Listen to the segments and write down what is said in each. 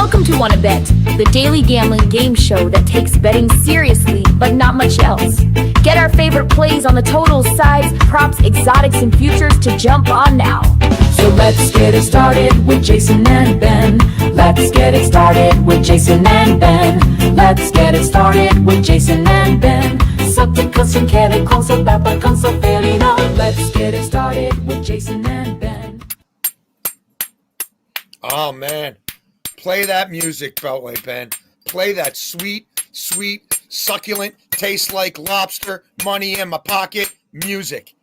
Welcome to Wanna Bet, the daily gambling game show that takes betting seriously, but not much else. Get our favorite plays on the totals, sides, props, exotics, and futures to jump on now. So let's get it started with Jason and Ben. Let's get it started with Jason and Ben. Let's get it started with Jason and Ben. Sotto som chiede con so papa con so felino. Let's get it started with Jason and Ben. Oh, man. Play that music, Beltway Ben. Play that sweet, succulent, tastes like lobster, money in my pocket music.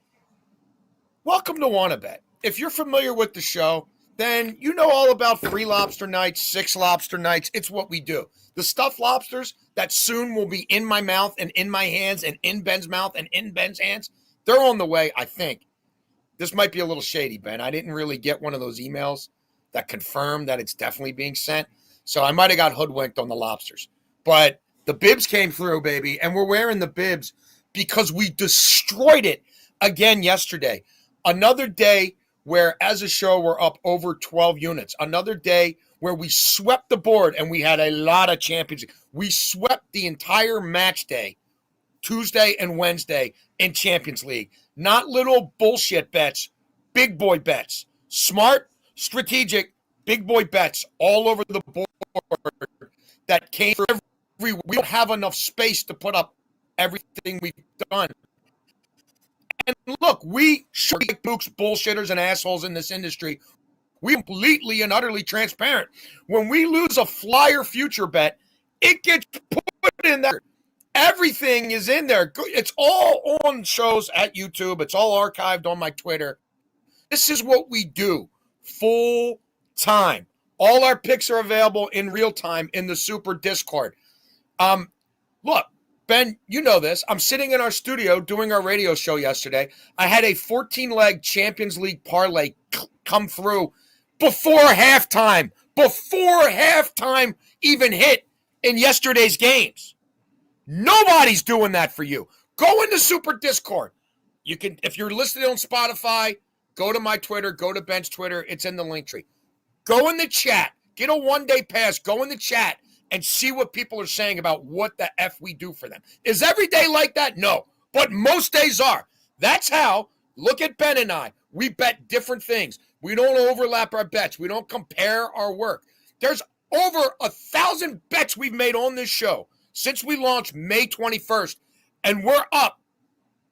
Welcome to Wanna Bet. If you're familiar with the show, then you know all about 3 lobster nights, 6 lobster nights. It's what we do. The stuffed lobsters that soon will be in my mouth and in my hands and in Ben's mouth and in Ben's hands, they're on the way, I think. This might be a little shady, Ben. I didn't really get one of those emails that confirmed that it's definitely being sent. So I might have got hoodwinked on the lobsters. But the bibs came through, baby, and we're wearing the bibs because we destroyed it again yesterday. Another day where, as a show, we're up over 12 units. Another day where we swept the board, and we had a lot of champions. We swept the entire match day, Tuesday and Wednesday, in Champions League. Not little bullshit bets, big boy bets. Smart, strategic, big boy bets all over the board that came for every. We don't have enough space to put up everything we've done. And look, we should be books, bullshitters, and assholes in this industry. We're completely and utterly transparent. When we lose a flyer future bet, it gets put in there. Everything is in there. It's all on shows at YouTube. It's all archived on my Twitter. This is what we do. Full time. All our picks are available in real time in the Super Discord. Look, Ben, you know this. I'm sitting in our studio doing our radio show yesterday. I had a 14-leg Champions League parlay come through before halftime. Before halftime even hit in yesterday's games. Nobody's doing that for you. Go into Super Discord. You can, if you're listening on Spotify, go to my Twitter, go to Ben's Twitter. It's in the link tree. Go in the chat. Get a one-day pass. Go in the chat and see what people are saying about what the F we do for them. Is every day like that? No. But most days are. That's how, look at Ben and I. We bet different things. We don't overlap our bets. We don't compare our work. There's over 1,000 bets we've made on this show since we launched May 21st. And we're up.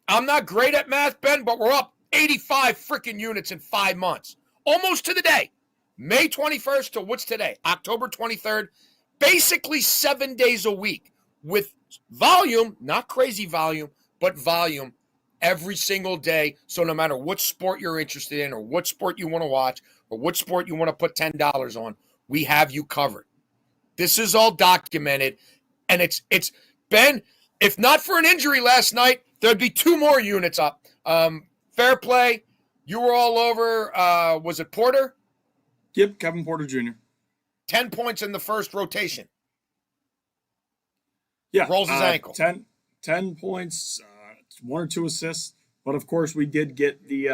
I'm not great at math, Ben, but we're up 85 freaking units in 5 months. Almost to the day. May 21st to what's today? October 23rd. Basically 7 days a week with volume, not crazy volume, but volume every single day. So no matter what sport you're interested in or what sport you want to watch or what sport you want to put $10 on, we have you covered. This is all documented. And it's Ben, if not for an injury last night, there'd be 2 more units up. Fair play. You were all over. Was it Porter? Yep, Kevin Porter Jr. 10 points in the first rotation. Yeah. Rolls his ankle. 10 points, 1 or 2 assists. But, of course, we did get the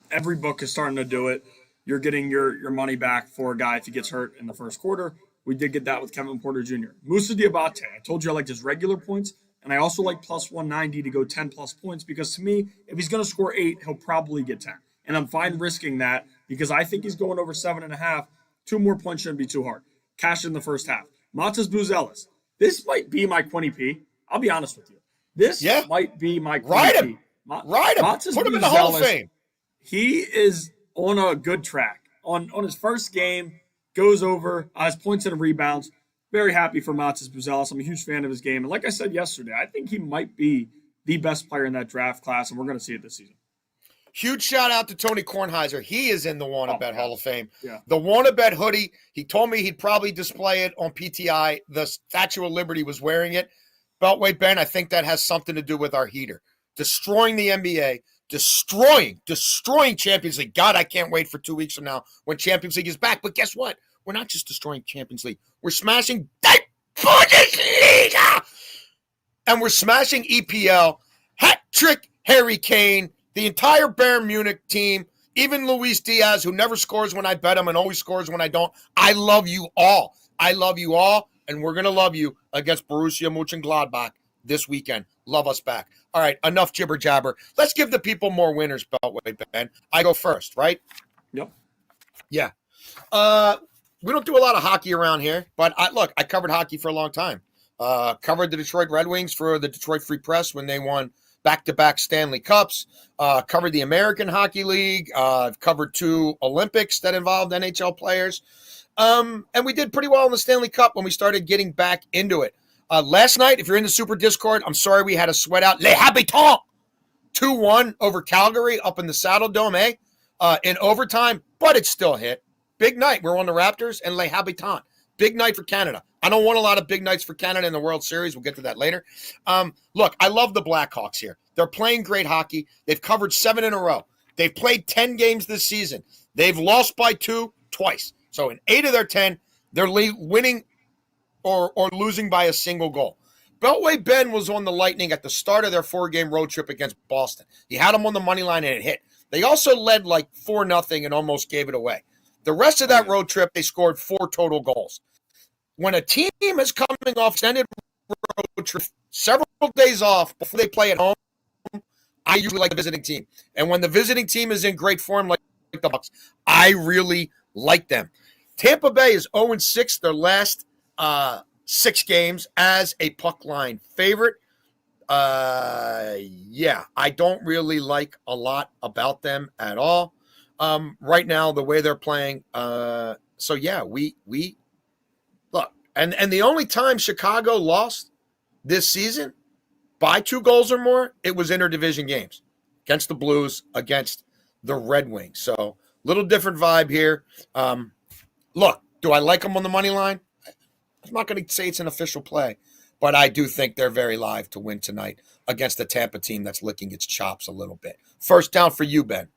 every book is starting to do it. You're getting your money back for a guy if he gets hurt in the first quarter. We did get that with Kevin Porter Jr. Moussa Diabate, I told you I liked his regular points. And I also like plus 190 to go 10-plus points because, to me, if he's going to score 8, he'll probably get 10. And I'm fine risking that because I think he's going over 7.5. 2 more points shouldn't be too hard. Cash in the first half. Matas Buzelis. This might be my Quinny P. I'll be honest with you. This might be my Quinny Ride P. him. Ride him. Matas Put him in the Hall of Fame. He is on a good track. On his first game, goes over, has points and rebounds. Very happy for Matas Buzelis. I'm a huge fan of his game. And like I said yesterday, I think he might be the best player in that draft class, and we're going to see it this season. Huge shout out to Tony Kornheiser. He is in the Wanna Bet Hall of Fame. Yeah. The Wanna Bet hoodie, he told me he'd probably display it on PTI. The Statue of Liberty was wearing it. Beltway Ben, I think that has something to do with our heater. Destroying the NBA, destroying Champions League. God, I can't wait for 2 weeks from now when Champions League is back. But guess what? We're not just destroying Champions League. We're smashing the Bundesliga. And we're smashing EPL. Hat trick Harry Kane. The entire Bayern Munich team, even Luis Diaz, who never scores when I bet him and always scores when I don't. I love you all. I love you all, and we're going to love you against Borussia Mönchengladbach this weekend. Love us back. All right, enough jibber jabber. Let's give the people more winners, Beltway, Ben. I go first, right? Yep. Yeah. We don't do a lot of hockey around here, but I covered hockey for a long time. Covered the Detroit Red Wings for the Detroit Free Press when they won back-to-back Stanley Cups. Covered the American Hockey League. I've covered 2 Olympics that involved NHL players. And we did pretty well in the Stanley Cup when we started getting back into it. Last night, if you're in the Super Discord, I'm sorry we had a sweat out. Les Habitants 2-1 over Calgary up in the Saddle Dome, in overtime, but it still hit. Big night. We're on the Raptors and Les Habitants. Big night for Canada. I don't want a lot of big nights for Canada in the World Series. We'll get to that later. Look, I love the Blackhawks here. They're playing great hockey. They've covered 7 in a row. They've played 10 games this season. They've lost by 2 twice. So in 8 of their 10, they're winning or losing by a single goal. Beltway Ben was on the Lightning at the start of their 4-game road trip against Boston. He had them on the money line and it hit. They also led like 4-0 and almost gave it away. The rest of that road trip, they scored 4 total goals. When a team is coming off extended road trip, several days off before they play at home, I usually like the visiting team. And when the visiting team is in great form like the Bucks, I really like them. Tampa Bay is 0-6 their last 6 games as a puck line favorite. Yeah, I don't really like a lot about them at all. Right now, the way they're playing. So yeah, we look, and the only time Chicago lost this season by 2 goals or more, it was interdivision games against the Blues, against the Red Wings. So little different vibe here. Look, do I like them on the money line? I'm not going to say it's an official play, but I do think they're very live to win tonight against the Tampa team that's licking its chops a little bit. First down for you, Ben.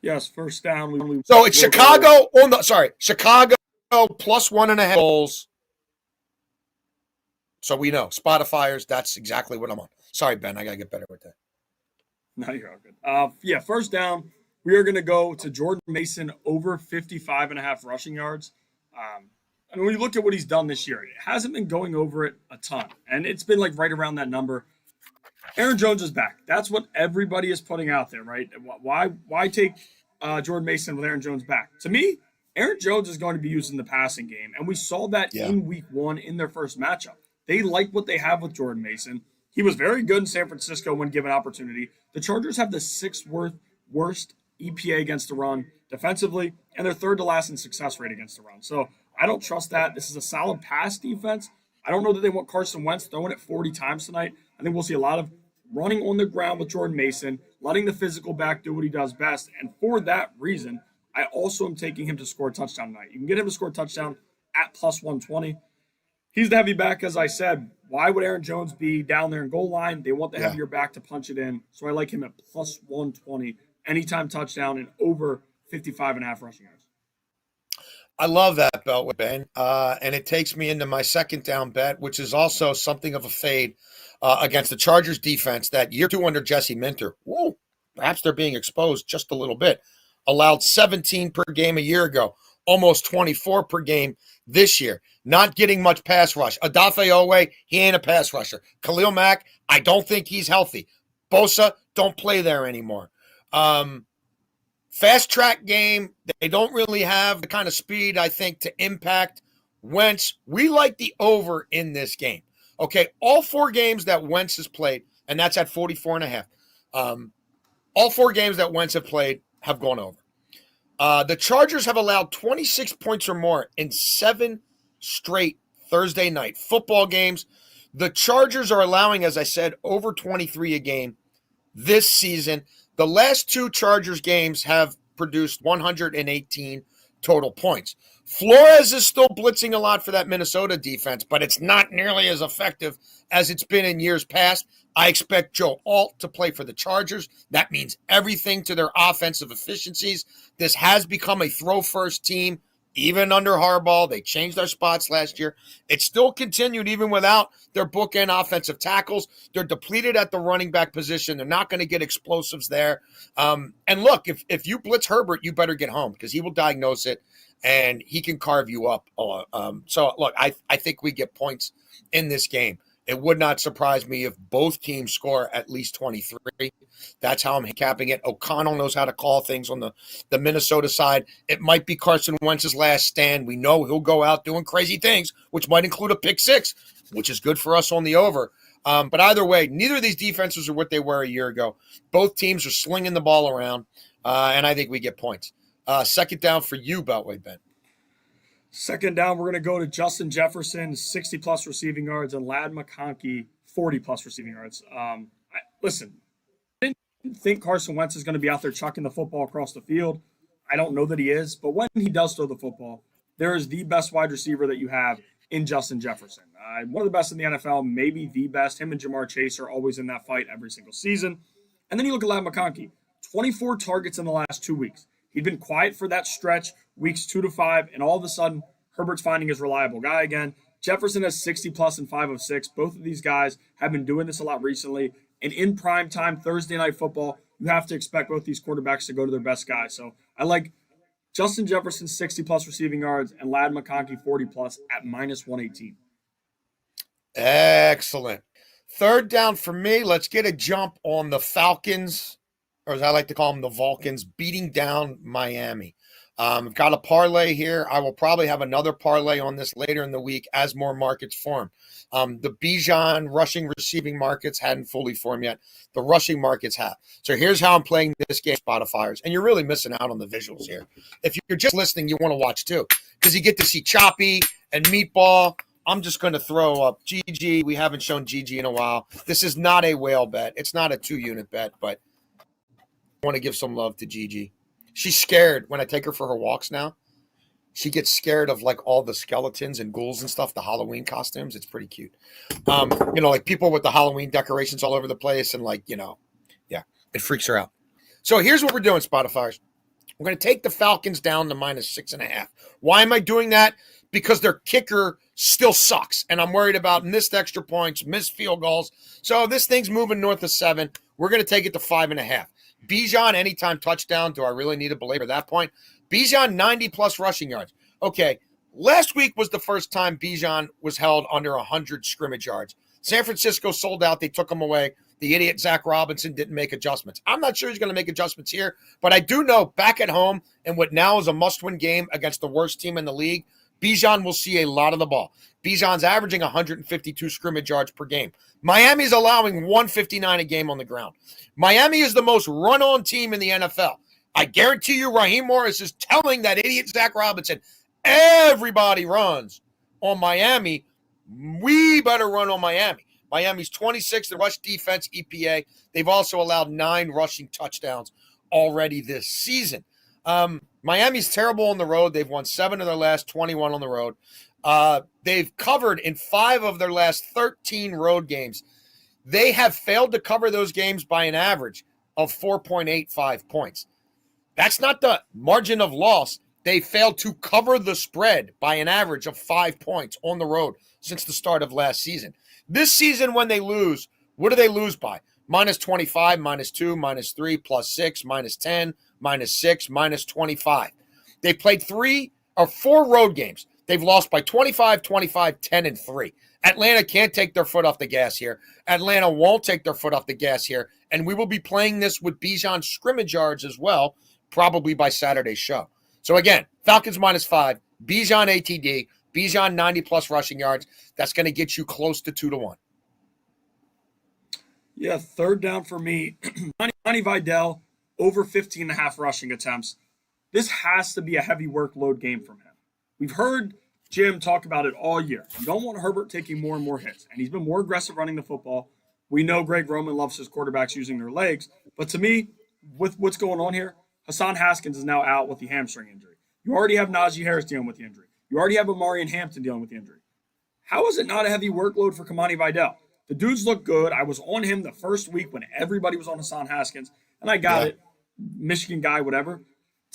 Yes, first down. So it's Chicago Chicago plus 1.5 goals. So we know Spotifyers, that's exactly what I'm on. Sorry, Ben, I got to get better with that. No, you're all good. Yeah, first down. We are going to go to Jordan Mason over 55.5 rushing yards. And when you look at what he's done this year, it hasn't been going over it a ton. And it's been like right around that number. Aaron Jones is back. That's what everybody is putting out there, right? Why take Jordan Mason with Aaron Jones back? To me, Aaron Jones is going to be used in the passing game. And we saw that in week 1 in their first matchup. They like what they have with Jordan Mason. He was very good in San Francisco when given opportunity. The Chargers have the 6th worst EPA against the run defensively, and they're 3rd to last in success rate against the run. So I don't trust that. This is a solid pass defense. I don't know that they want Carson Wentz throwing it 40 times tonight. I think we'll see a lot of running on the ground with Jordan Mason, letting the physical back do what he does best. And for that reason, I also am taking him to score a touchdown tonight. You can get him to score a touchdown at plus 120. He's the heavy back, as I said. Why would Aaron Jones be down there in goal line? They want the heavier back to punch it in. So I like him at plus 120, anytime touchdown, and over 55.5 rushing yards. I love that bet with Ben. And it takes me into my second down bet, which is also something of a fade against the Chargers defense that year 2 under Jesse Minter. Whoa, perhaps they're being exposed just a little bit. Allowed 17 per game a year ago, almost 24 per game this year. Not getting much pass rush. Odafe Owe, he ain't a pass rusher. Khalil Mack, I don't think he's healthy. Bosa, don't play there anymore. Fast track game, they don't really have the kind of speed, I think, to impact Wentz. We like the over in this game. Okay, all 4 games that Wentz has played, and that's at 44.5. All 4 games that Wentz have played have gone over. The Chargers have allowed 26 points or more in 7 straight Thursday night football games. The Chargers are allowing, as I said, over 23 a game this season. The last 2 Chargers games have produced 118 total points. Flores is still blitzing a lot for that Minnesota defense, but it's not nearly as effective as it's been in years past. I expect Joe Alt to play for the Chargers. That means everything to their offensive efficiencies. This has become a throw-first team Even under Harbaugh, they changed their spots last year. It still continued even without their bookend offensive tackles. They're depleted at the running back position. They're not going to get explosives there. And look, if you blitz Herbert, you better get home because he will diagnose it and he can carve you up. So, look, I think we get points in this game. It would not surprise me if both teams score at least 23. That's how I'm capping it. O'Connell knows how to call things on the Minnesota side. It might be Carson Wentz's last stand. We know he'll go out doing crazy things, which might include a pick six, which is good for us on the over. But either way, neither of these defenses are what they were a year ago. Both teams are slinging the ball around, and I think we get points. Second down for you, Beltway, Ben. Second down, we're going to go to Justin Jefferson, 60-plus receiving yards, and Ladd McConkey, 40-plus receiving yards. Listen, I didn't think Carson Wentz is going to be out there chucking the football across the field. I don't know that he is, but when he does throw the football, there is the best wide receiver that you have in Justin Jefferson. One of the best in the NFL, maybe the best. Him and Jamar Chase are always in that fight every single season. And then you look at Ladd McConkey, 24 targets in the last 2 weeks. He'd been quiet for that stretch, weeks 2 to 5, and all of a sudden, Herbert's finding his reliable guy again. Jefferson has 60-plus and 5 of 6. Both of these guys have been doing this a lot recently. And in prime time, Thursday night football, you have to expect both these quarterbacks to go to their best guy. So I like Justin Jefferson, 60-plus receiving yards, and Ladd McConkey, 40-plus at minus 118. Excellent. Third down for me. Let's get a jump on the Falcons, or as I like to call them, the Vulcans, beating down Miami. I've got a parlay here. I will probably have another parlay on this later in the week as more markets form. The Bijan rushing receiving markets hadn't fully formed yet. The rushing markets have. So here's how I'm playing this game, Spotifyers. And you're really missing out on the visuals here. If you're just listening, you want to watch too. Because you get to see Choppy and Meatball. I'm just going to throw up GG. We haven't shown GG in a while. This is not a whale bet. It's not a 2-unit bet, but I want to give some love to Gigi. She's scared when I take her for her walks now. She gets scared of like all the skeletons and ghouls and stuff, the Halloween costumes. It's pretty cute. Like people with the Halloween decorations all over the place and it freaks her out. So here's what we're doing, Spotifyers. We're going to take the Falcons down to minus 6.5. Why am I doing that? Because their kicker still sucks. And I'm worried about missed extra points, missed field goals. So this thing's moving north of 7. We're going to take it to 5.5. Bijan, anytime touchdown. Do I really need to belabor that point? Bijan, 90-plus rushing yards. Okay, last week was the first time Bijan was held under 100 scrimmage yards. San Francisco sold out. They took him away. The idiot Zach Robinson didn't make adjustments. I'm not sure he's going to make adjustments here, but I do know back at home in what now is a must-win game against the worst team in the league, Bijan will see a lot of the ball. Bijan's averaging 152 scrimmage yards per game. Miami's allowing 159 a game on the ground. Miami is the most run-on team in the NFL. I guarantee you Raheem Morris is telling that idiot Zach Robinson, everybody runs on Miami. We better run on Miami. Miami's 26th in rush defense EPA. They've also allowed 9 rushing touchdowns already this season. Miami's terrible on the road. They've won 7 of their last 21 on the road. They've covered in 5 of their last 13 road games. They have failed to cover those games by an average of 4.85 points. That's not the margin of loss. They failed to cover the spread by an average of 5 points on the road since the start of last season. This season, when they lose, what do they lose by? Minus 25, minus 2, minus 3, plus 6, minus 10, minus 6, minus 25. They played 3 or 4 road games. They've lost by 25, 25, 10, and 3. Atlanta can't take their foot off the gas here. Atlanta won't take their foot off the gas here. And we will be playing this with Bijan scrimmage yards as well, probably by Saturday's show. So again, Falcons minus 5, Bijan ATD, Bijan 90-plus rushing yards. That's going to get you close to 2-1. Yeah, third down for me. Monty Vidal, over 15.5 rushing attempts. This has to be a heavy workload game from him. We've heard Jim talk about it all year. You don't want Herbert taking more and more hits, and he's been more aggressive running the football. We know Greg Roman loves his quarterbacks using their legs, but to me, with what's going on here, Hassan Haskins is now out with the hamstring injury. You already have Najee Harris dealing with the injury. You already have Amari Hampton dealing with the injury. How is it not a heavy workload for Kamani Vidal? The dudes look good. I was on him the first week when everybody was on Hassan Haskins, and I got it. Michigan guy, whatever.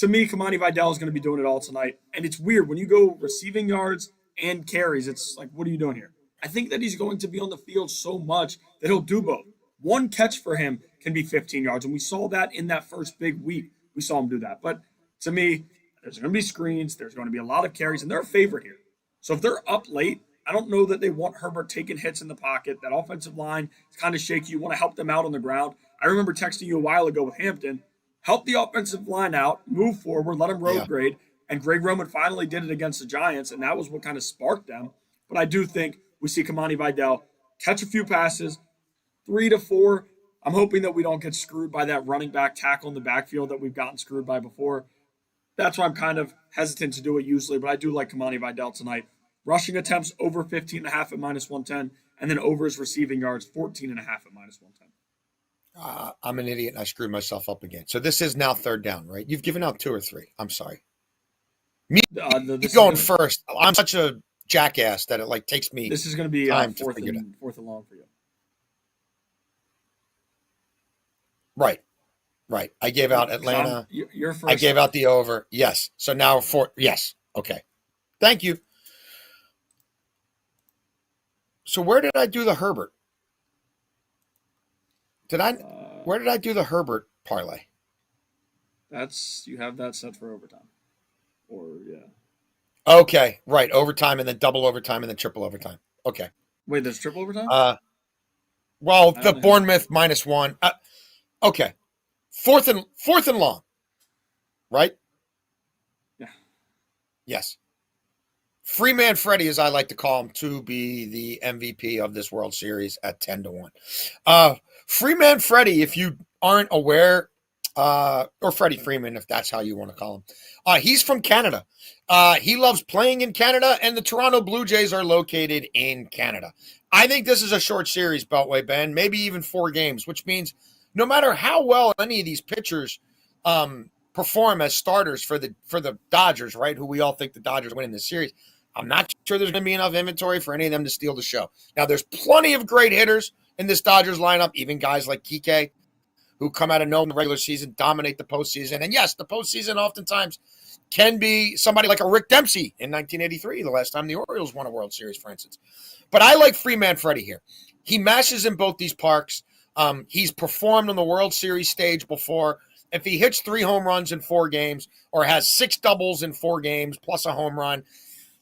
to me, Kamani Vidal is going to be doing it all tonight. And it's weird. When you go receiving yards and carries, it's like, what are you doing here? I think that he's going to be on the field so much that he'll do both. One catch for him can be 15 yards. And we saw that in that first big week. We saw him do that. But to me, there's going to be screens. There's going to be a lot of carries. And they're a favorite here. So if they're up late, I don't know that they want Herbert taking hits in the pocket. That offensive line is kind of shaky. You want to help them out on the ground. I remember texting you a while ago with Hampton. Help the offensive line out, move forward, let them road grade. And Greg Roman finally did it against the Giants, and that was what kind of sparked them. But I do think we see Kamani Vidal catch a few passes, 3 to 4. I'm hoping that we don't get screwed by that running back tackle in the backfield that we've gotten screwed by before. That's why I'm kind of hesitant to do it usually, but I do like Kamani Vidal tonight. Rushing attempts over 15.5 at -110, and then over his receiving yards, 14.5 at -110. I'm an idiot and I screwed myself up again. So this is now third down, right? You've given out 2 or 3. I'm sorry. Me going first. I'm such a jackass that it takes me. This is going to be fourth and long for you. Right. I gave out Atlanta. You're first. I gave out the over. Yes. So now yes. Okay. Thank you. So where did I do the Herbert? Where did I do the Herbert parlay? You have that set for overtime. Okay, right. Overtime and then double overtime and then triple overtime. Okay. Wait, there's triple overtime? Well, the Bournemouth -1. Okay. Fourth and long. Right? Yeah. Yes. Freeman Freddie, as I like to call him, to be the MVP of this World Series at 10 to 1. Freeman Freddie, if you aren't aware, or Freddie Freeman, if that's how you want to call him, he's from Canada. He loves playing in Canada, and the Toronto Blue Jays are located in Canada. I think this is a short series, Beltway Ben, maybe even 4 games, which means no matter how well any of these pitchers perform as starters for the Dodgers, right, who we all think the Dodgers win in this series, I'm not sure there's going to be enough inventory for any of them to steal the show. Now, there's plenty of great hitters in this Dodgers lineup, even guys like Kike, who come out of nowhere in the regular season, dominate the postseason. And yes, the postseason oftentimes can be somebody like a Rick Dempsey in 1983, the last time the Orioles won a World Series, for instance. But I like Freeman Freddie here. He mashes in both these parks. He's performed on the World Series stage before. If he hits 3 home runs in 4 games or has 6 doubles in 4 games plus a home run,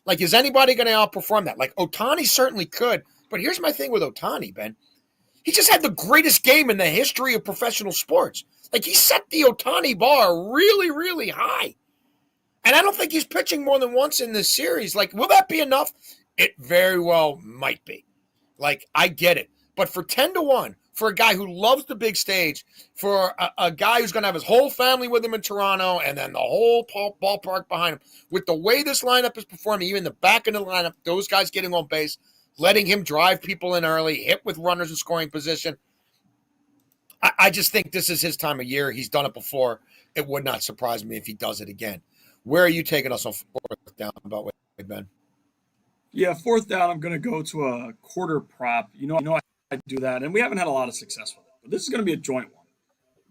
is anybody going to outperform that? Ohtani certainly could. But here's my thing with Ohtani, Ben. He just had the greatest game in the history of professional sports. He set the Ohtani bar really, really high. And I don't think he's pitching more than once in this series. Will that be enough? It very well might be. I get it. But for 10 to 1, for a guy who loves the big stage, for a guy who's going to have his whole family with him in Toronto and then the whole ballpark behind him, with the way this lineup is performing, even the back end of the lineup, those guys getting on base, letting him drive people in early, hit with runners in scoring position, I just think this is his time of year. He's done it before. It would not surprise me if he does it again. Where are you taking us on 4th down, Ben? Yeah, 4th down, I'm going to go to a quarter prop. I do that, and we haven't had a lot of success with it. But this is going to be a joint one.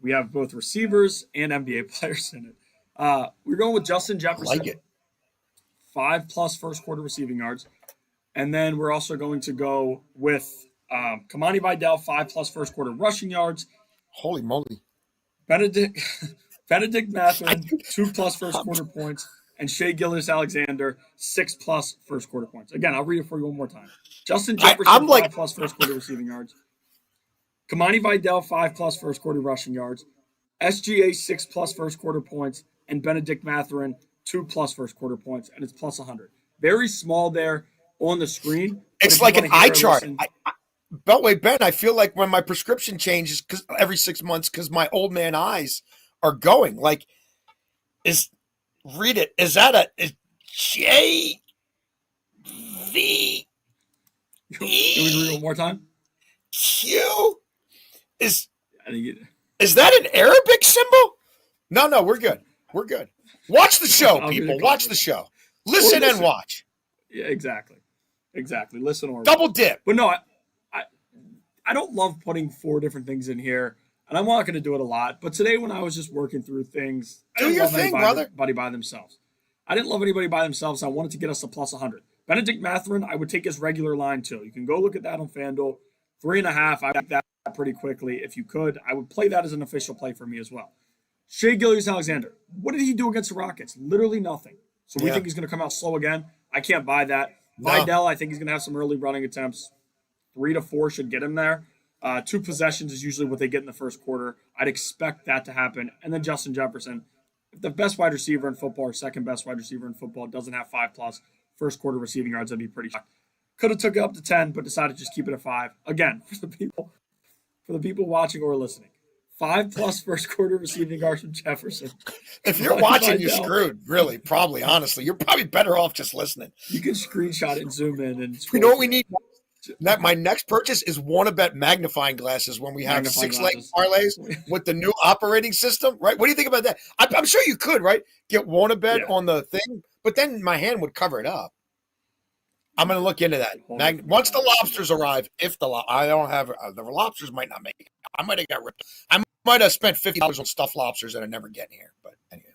We have both receivers and NBA players in it. We're going with Justin Jefferson. I like it. 5+ first quarter receiving yards. And then we're also going to go with Kamani Vidal, 5+ first quarter rushing yards. Holy moly. Benedict Mathurin, 2+ first quarter points. And Shea Gilgeous-Alexander, 6+ first quarter points. Again, I'll read it for you one more time. Justin Jefferson, 5+ first quarter receiving yards. Kamani Vidal, 5+ first quarter rushing yards. SGA, 6+ first quarter points. And Benedict Mathurin, 2+ first quarter points. And it's plus 100. Very small there on the screen. It's like an eye chart. Beltway Ben, I feel like when my prescription changes every 6 months because my old man eyes are going. Read it. Is that a J V Can we read it one more time? Q? Is that an Arabic symbol? No, we're good. We're good. Watch the show, people. Watch the show. Listen and watch. Yeah, exactly. Listen or double dip. But no, I don't love putting 4 different things in here. And I'm not going to do it a lot. But today, when I was just working through things, I Do didn't your love thing, brother. anybody by themselves. I didn't love anybody by themselves. I wanted to get us to plus 100. Benedict Mathurin, I would take his regular line too. You can go look at that on FanDuel. 3.5. I like that pretty quickly. If you could, I would play that as an official play for me as well. Shea Gilgeous-Alexander, what did he do against the Rockets? Literally nothing. So we think he's going to come out slow again. I can't buy that. No. Vidal, I think he's going to have some early running attempts. 3 to 4 should get him there. 2 possessions is usually what they get in the first quarter. I'd expect that to happen. And then Justin Jefferson, if the best wide receiver in football or second best wide receiver in football doesn't have 5+ first quarter receiving yards, I'd be pretty shocked. Could have took it up to 10, but decided to just keep it at 5. Again, for the people watching or listening, 5+ first quarter receiving yards from Jefferson. If you're watching, you're screwed. Really, probably, honestly, you're probably better off just listening. You can screenshot it and zoom in. And you know what we need? My next purchase is WannaBet magnifying glasses when we have 6-leg parlays with the new operating system, right? What do you think about that? I'm sure you could, right? Get WannaBet on the thing, but then my hand would cover it up. I'm going to look into that. Once the lobsters arrive, I don't have the lobsters might not make it. I might have got ripped. I might have spent $50 on stuffed lobsters that I never get here, but anyway.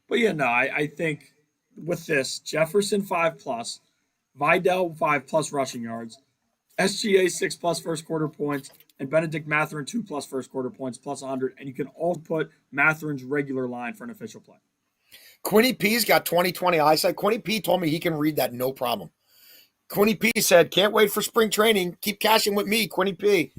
But yeah, no, I think with this Jefferson 5+, Vidal 5+ rushing yards, SGA 6+ first quarter points, and Benedict Mathurin 2+ first quarter points plus 100, and you can all put Mathurin's regular line for an official play. Quinny P's got 20/20 eyesight. Quinny P told me he can read that no problem. Quinny P said, "Can't wait for spring training. Keep cashing with me, Quinny P."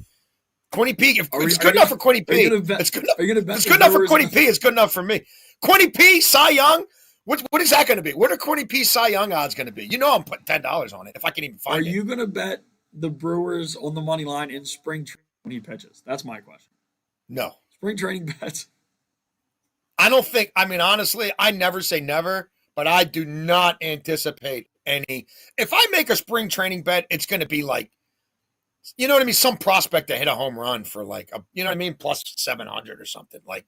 Quinny P, it's good enough for Quinny P. It's good enough for Quinny P. It's good enough for me. Quinny P, Cy Young. What is that going to be? What are Quinny P Cy Young odds going to be? You know I'm putting $10 on it if I can even find it. Are you going to bet the Brewers on the money line in spring training when he pitches? That's my question. No. Spring training bets. I don't think, honestly, I never say never, but I do not anticipate any. If I make a spring training bet, it's going to be like, you know what I mean? Some prospect to hit a home run for like, plus 700 or something. Like,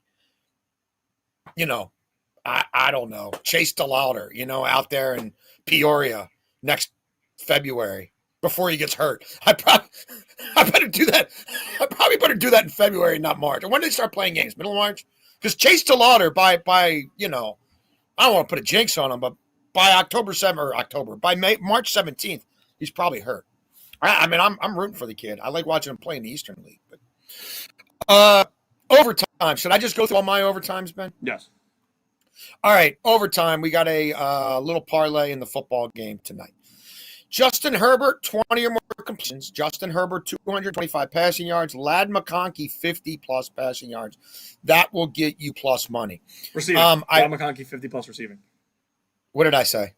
I don't know. Chase DeLauder, out there in Peoria next February before he gets hurt. I better do that. I probably better do that in February, not March. Or when do they start playing games? Middle of March? Because Chase DeLauder by I don't want to put a jinx on him, but by March 17th, he's probably hurt. I'm rooting for the kid. I like watching him play in the Eastern League. But overtime. Should I just go through all my overtimes, Ben? Yes. All right, overtime. We got a little parlay in the football game tonight. Justin Herbert, 20 or more completions. Justin Herbert, 225 passing yards. Ladd McConkey, 50+ passing yards. That will get you plus money. Receiving. Ladd McConkey, 50+ receiving. What did I say?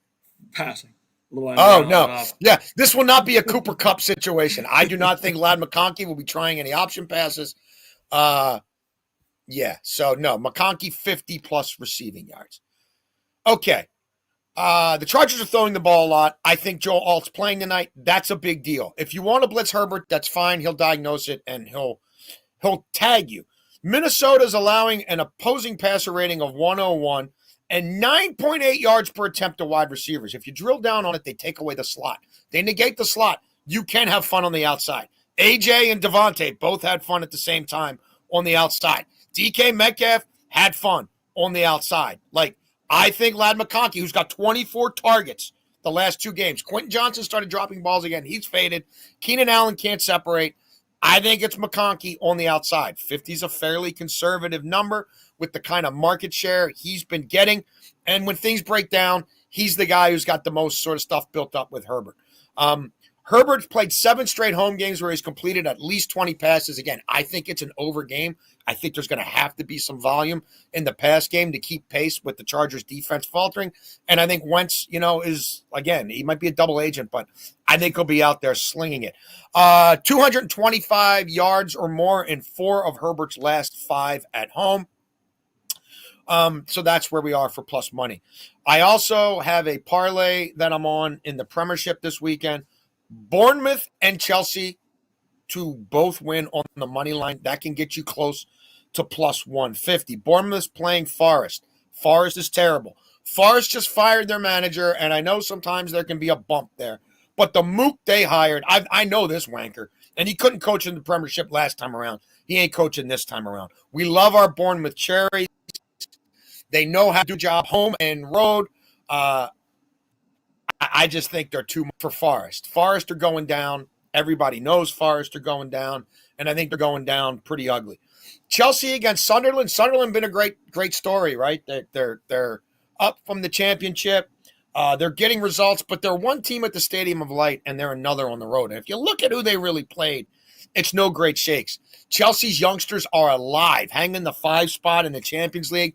Passing. No. Yeah, this will not be a Cooper Kupp situation. I do not think Ladd McConkey will be trying any option passes. Yeah, so no, McConkey 50+ receiving yards. Okay. The Chargers are throwing the ball a lot. I think Joe Alt's playing tonight. That's a big deal. If you want to blitz Herbert, that's fine. He'll diagnose it and he'll tag you. Minnesota's allowing an opposing passer rating of 101 and 9.8 yards per attempt to wide receivers. If you drill down on it, they take away the slot. They negate the slot. You can have fun on the outside. AJ and Devontae both had fun at the same time on the outside. DK Metcalf had fun on the outside. I think Ladd McConkey, who's got 24 targets the last 2 games. Quentin Johnson started dropping balls again. He's faded. Keenan Allen can't separate. I think it's McConkey on the outside. 50 is a fairly conservative number with the kind of market share he's been getting. And when things break down, he's the guy who's got the most sort of stuff built up with Herbert. Herbert's played 7 straight home games where he's completed at least 20 passes. Again, I think it's an over game. I think there's going to have to be some volume in the pass game to keep pace with the Chargers defense faltering. And I think Wentz, is, again, he might be a double agent, but I think he'll be out there slinging it. 225 yards or more in 4 of Herbert's last 5 at home. So that's where we are for plus money. I also have a parlay that I'm on in the Premiership this weekend. Bournemouth and Chelsea to both win on the money line. That can get you close to plus 150. Bournemouth's playing Forest. Forest is terrible. Forest just fired their manager, and I know sometimes there can be a bump there. But the mook they hired, I know this wanker, and he couldn't coach in the Premiership last time around. He ain't coaching this time around. We love our Bournemouth Cherries. They know how to do job home and road. I just think they're too much for Forest. Forest are going down. Everybody knows Forest are going down, and I think they're going down pretty ugly. Chelsea against Sunderland. Sunderland been a great story, right? They're up from the championship. They're getting results, but they're one team at the Stadium of Light, and they're another on the road. And if you look at who they really played, it's no great shakes. Chelsea's youngsters are alive, hanging the 5 spot in the Champions League.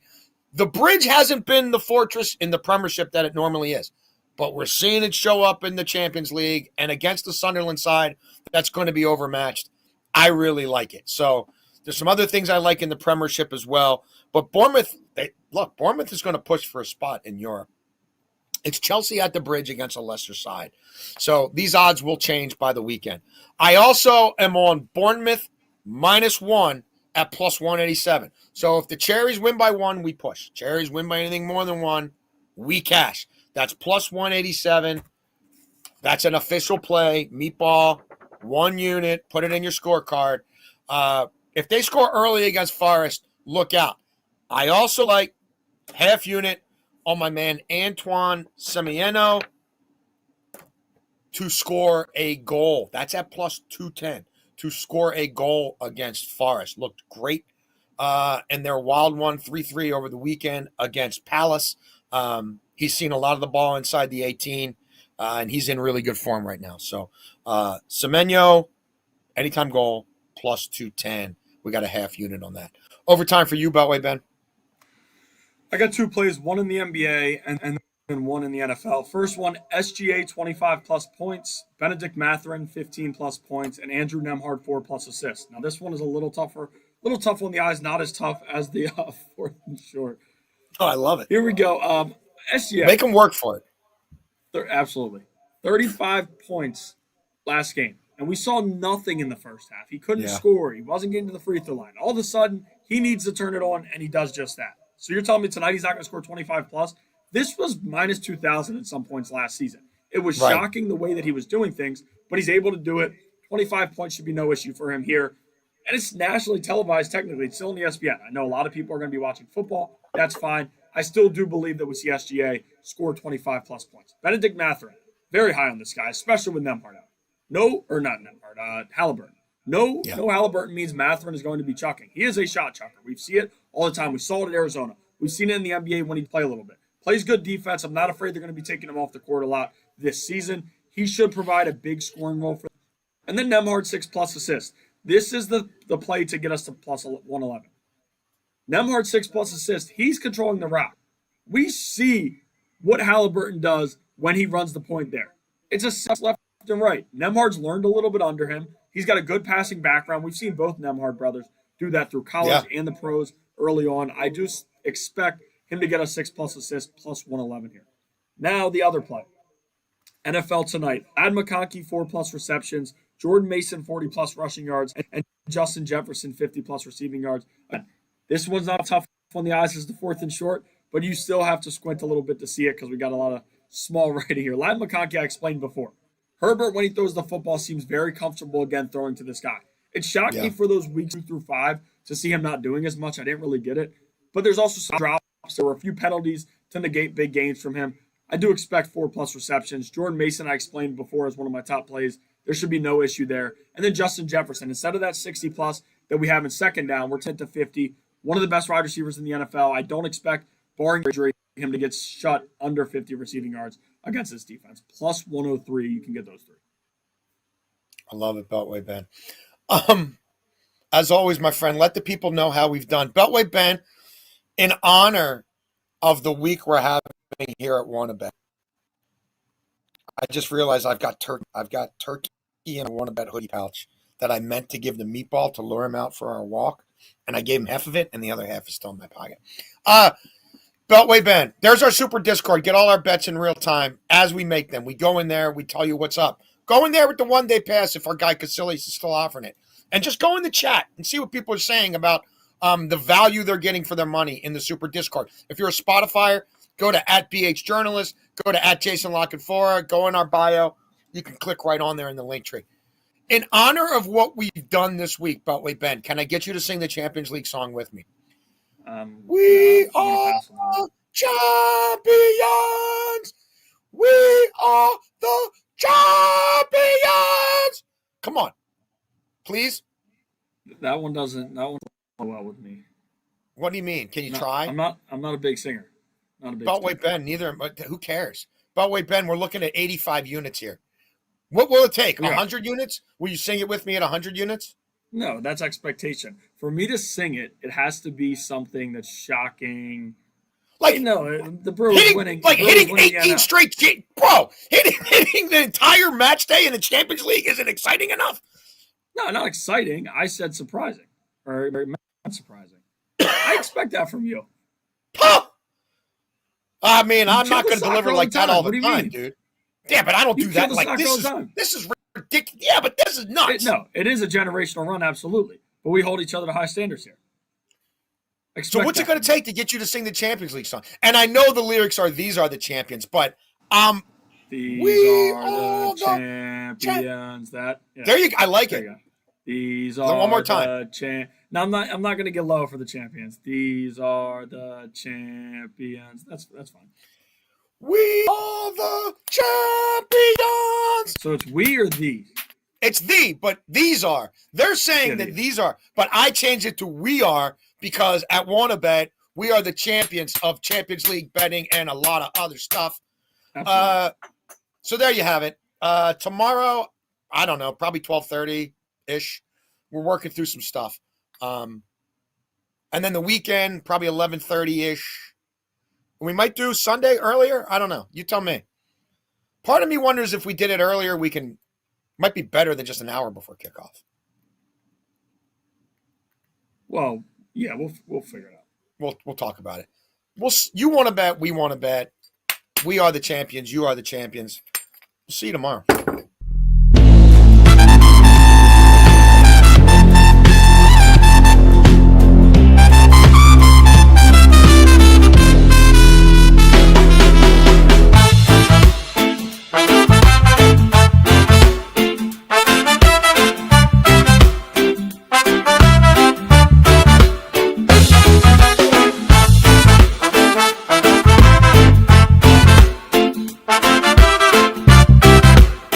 The Bridge hasn't been the fortress in the Premiership that it normally is, but we're seeing it show up in the Champions League, and against the Sunderland side, that's going to be overmatched. I really like it. So there's some other things I like in the Premiership as well. But Bournemouth, Bournemouth is going to push for a spot in Europe. It's Chelsea at the Bridge against a lesser side. So these odds will change by the weekend. I also am on Bournemouth -1 at +187. So if the Cherries win by 1, we push. Cherries win by anything more than 1, we cash. That's +187. That's an official play. Meatball, 1 unit. Put it in your scorecard. If they score early against Forest, look out. I also like half unit on my man Antoine Semieno to score a goal. That's at +210 to score a goal against Forest. Looked great. And their wild one, 3-3 over the weekend against Palace. He's seen a lot of the ball inside the 18, and he's in really good form right now. So Semenyo, anytime goal, +210. We got a half unit on that. Overtime for you, Beltway, Ben. I got 2 plays, one in the NBA and one in the NFL. First one, SGA 25+ points, Benedict Mathurin 15+ points, and Andrew Nemhard 4+ assists. Now this one is a little tougher on the eyes, not as tough as the 4th and short. Oh, I love it. Here we go. SGA. Make them work for it. Absolutely. 35 points last game. And we saw nothing in the first half. He couldn't score. He wasn't getting to the free throw line. All of a sudden, he needs to turn it on, and he does just that. So you're telling me tonight he's not going to score 25+? This was -2,000 at some points last season. It was shocking the way that he was doing things, but he's able to do it. 25 points should be no issue for him here. And it's nationally televised technically. It's still on the ESPN. I know a lot of people are going to be watching football. That's fine. I still do believe that we see SGA score 25+ points. Benedict Mathurin, very high on this guy, especially with Nemhard out. Halliburton. No Halliburton means Mathurin is going to be chucking. He is a shot chucker. We see it all the time. We saw it at Arizona. We've seen it in the NBA when he play a little bit. Plays good defense. I'm not afraid they're going to be taking him off the court a lot this season. He should provide a big scoring role for them. And then Nemhard 6+ assists. This is the play to get us to +111. Nemhard 6+ assists. He's controlling the route. We see what Halliburton does when he runs the point there. It's a left and right. Nemhard's learned a little bit under him. He's got a good passing background. We've seen both Nemhard brothers do that through college and the pros early on. I just expect him to get a 6+ assists, +111 here. Now the other play. NFL tonight. Ad McConkey, 4+ receptions. Jordan Mason, 40+ rushing yards. And Justin Jefferson, 50+ receiving yards. This one's not tough on the eyes as the 4th and short, but you still have to squint a little bit to see it because we got a lot of small writing here. Ad McConkey, I explained before. Herbert, when he throws the football, seems very comfortable again throwing to this guy. It shocked me for those weeks 2 through 5 to see him not doing as much. I didn't really get it. But there's also some drops. There were a few penalties to negate big gains from him. I do expect 4+ receptions. Jordan Mason, I explained before, is one of my top plays. There should be no issue there. And then Justin Jefferson, instead of that 60+ that we have in second down, we're 10 to 50. One of the best wide receivers in the NFL. I don't expect, barring injury, him to get shut under 50 receiving yards against this defense. +103, you can get those 3. I love it, Beltway Ben. As always, my friend, let the people know how we've done. Beltway Ben, in honor of the week we're having here at WannaBet, I just realized I've got turkey in a WannaBet hoodie pouch that I meant to give the meatball to lure him out for our walk, and I gave him half of it, and the other half is still in my pocket. Beltway Ben, there's our super Discord. Get all our bets in real time as we make them. We go in there, we tell you what's up. Go in there with the 1-day pass if our guy Casillas is still offering it. And just go in the chat and see what people are saying about the value they're getting for their money in the super Discord. If you're a Spotifyer, go to @BHJournalist, go to @JasonLockenfora, go in our bio. You can click right on there in the link tree. In honor of what we've done this week, Beltway Ben, can I get you to sing the Champions League song with me? We are the champions. We are the champions. Come on, please. That one doesn't go well with me. What do you mean? Can you try? I'm not a big singer. Not a big Beltway singer. Ben, neither. Who cares? Beltway Ben, we're looking at 85 units here. What will it take? 100 units? Will you sing it with me at 100 units? No, that's expectation. For me to sing it, it has to be something that's shocking. Like no, the Brewers winning. Hitting 18 straight, bro. Hitting the entire match day in the Champions League isn't exciting enough. No, not exciting. I said surprising, or not surprising. I expect that from you. Huh. I mean, I'm not going to deliver like that all the time, dude. Yeah, but I don't do that. Like this is ridiculous. Yeah, but this is nuts. It is a generational run, absolutely. But we hold each other to high standards here. So what's it going to take to get you to sing the Champions League song? And I know the lyrics are "These are the champions," but these are the champions. There you go. I like it. These are one more time. No, I'm not going to get low for the champions. These are the champions. That's fine. We are the champions. So it's we or these? It's but these are. They're saying that these are, but I changed it to we are because at WannaBet, we are the champions of Champions League betting and a lot of other stuff. So there you have it. Tomorrow, I don't know, probably 12:30-ish. We're working through some stuff. And then the weekend, probably 11:30-ish. We might do Sunday earlier. I don't know. You tell me. Part of me wonders if we did it earlier, might be better than just an hour before kickoff. Well, yeah, we'll figure it out. We'll talk about it. You want to bet, we want to bet. We are the champions. You are the champions. We'll see you tomorrow.